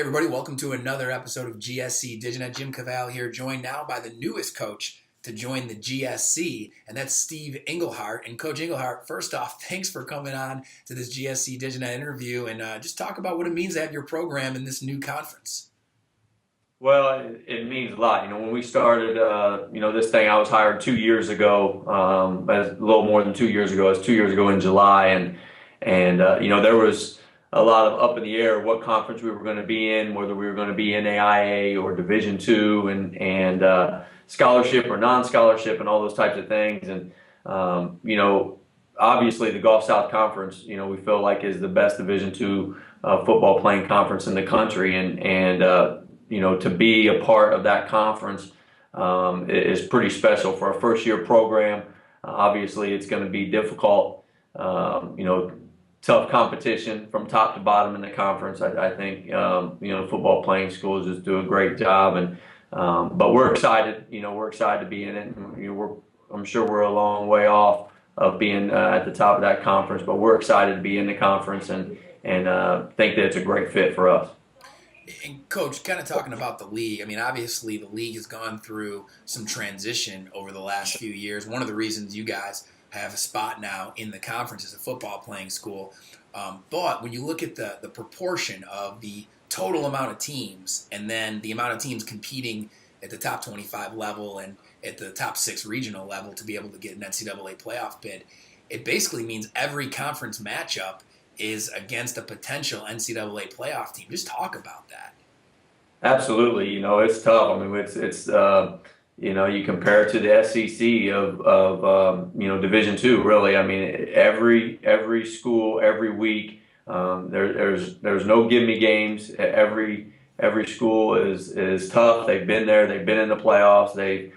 everybody, welcome to another episode of GSC DigiNet. Jim Cavall here, joined now by the newest coach to join the GSC, and that's Steve Englehart. And Coach Englehart, first off, thanks for coming on to this GSC DigiNet interview and just talk about what it means to have your program in this new conference. Well, it means a lot. When we started, this thing, I was hired 2 years ago, a little more than 2 years ago. It was 2 years ago in July, and there was a lot of up in the air what conference we were going to be in, whether we were going to be in AIA or Division II, and scholarship or non-scholarship, and all those types of things. And obviously the Gulf South Conference, we feel like is the best Division II football playing conference in the country, and to be a part of that conference is pretty special for a first-year program. Obviously, it's going to be difficult, tough competition from top to bottom in the conference. I think football playing schools just do a great job, and but we're excited. We're excited to be in it. And, I'm sure we're a long way off of being at the top of that conference, but we're excited to be in the conference and think that it's a great fit for us. And Coach, kind of talking about the league, I mean, obviously the league has gone through some transition over the last few years. One of the reasons you guys have a spot now in the conference as a football playing school. But when you look at the proportion of the total amount of teams and then the amount of teams competing at the top 25 level and at the top 6 regional level to be able to get an NCAA playoff bid, it basically means every conference matchup is against a potential NCAA playoff team. Just talk about that. Absolutely. It's tough. I mean, it's you compare it to the SEC of Division II, really. I mean, every school, every week, there's no give me games. Every school is tough. They've been there. They've been in the playoffs. They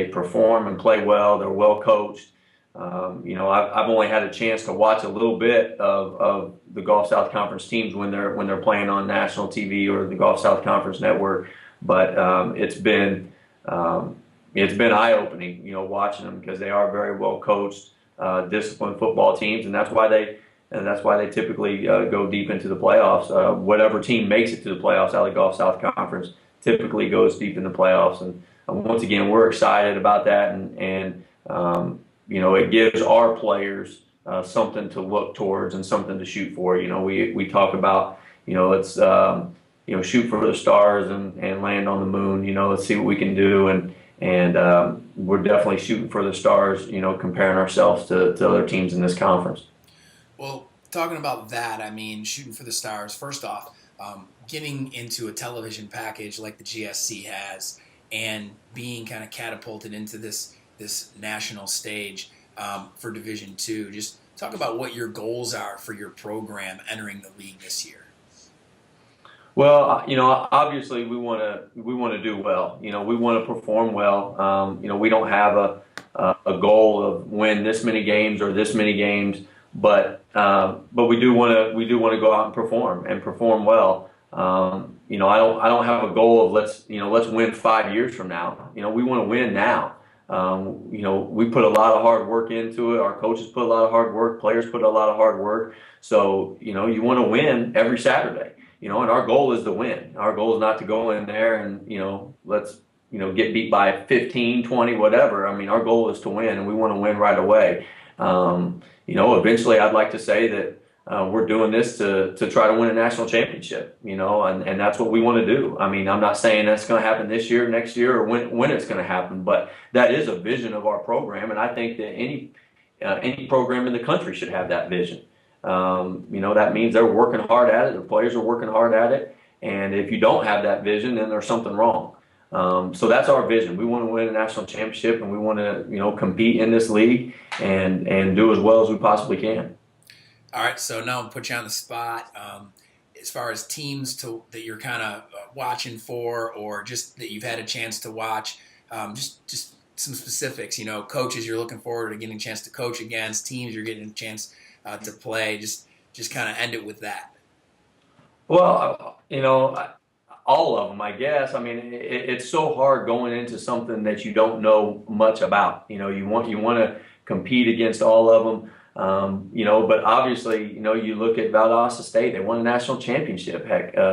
perform and play well. They're well coached. I've only had a chance to watch a little bit of the Gulf South Conference teams when they're playing on national TV or the Gulf South Conference network, but it's been eye-opening, watching them, because they are very well coached, disciplined football teams, and that's why they typically go deep into the playoffs. Whatever team makes it to the playoffs out of the Gulf South Conference typically goes deep in the playoffs, and once again, we're excited about that, and it gives our players something to look towards and something to shoot for. We talk about, let's shoot for the stars and land on the moon. Let's see what we can do, and we're definitely shooting for the stars. Comparing ourselves to other teams in this conference. Well, talking about that, I mean, shooting for the stars. First off, getting into a television package like the GSC has, and being kind of catapulted into this national stage for Division II. Just talk about what your goals are for your program entering the league this year. Well, obviously we want to do well. We want to perform well. We don't have a goal of win this many games or this many games, but we do want to go out and perform well. I don't have a goal of let's win 5 years from now. We want to win now. We put a lot of hard work into it. Our coaches put a lot of hard work. Players put a lot of hard work. So, you want to win every Saturday, and our goal is to win. Our goal is not to go in there and, let's, get beat by 15, 20, whatever. I mean, our goal is to win, and we want to win right away. Eventually I'd like to say that we're doing this to try to win a national championship, and that's what we want to do. I mean, I'm not saying that's going to happen this year, next year, or when it's going to happen, but that is a vision of our program, and I think that any program in the country should have that vision. That means they're working hard at it, the players are working hard at it, and if you don't have that vision, then there's something wrong. So that's our vision. We want to win a national championship, and we want to compete in this league and do as well as we possibly can. All right, so now I'll put you on the spot. As far as teams that you're kind of watching for, or just that you've had a chance to watch, just some specifics. Coaches you're looking forward to getting a chance to coach against, teams you're getting a chance to play. Just kind of end it with that. Well, all of them, I guess. I mean, it's so hard going into something that you don't know much about. You want to compete against all of them. But obviously, you look at Valdosta State, they won a national championship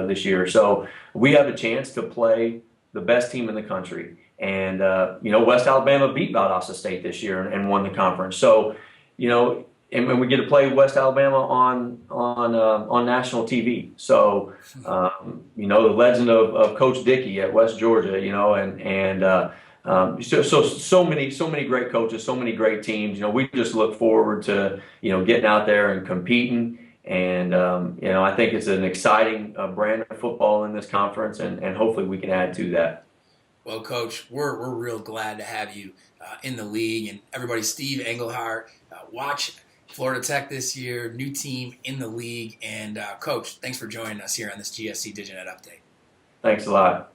this year. So we have a chance to play the best team in the country. And, West Alabama beat Valdosta State this year and won the conference. So, and we get to play West Alabama on national TV. So, the legend of Coach Dickey at West Georgia, so many great coaches, so many great teams. We just look forward to getting out there and competing. And I think it's an exciting brand of football in this conference, and hopefully we can add to that. Well, Coach, we're real glad to have you in the league, and everybody. Steve Englehart, watch Florida Tech this year, new team in the league, and Coach, thanks for joining us here on this GSC DigiNet update. Thanks a lot.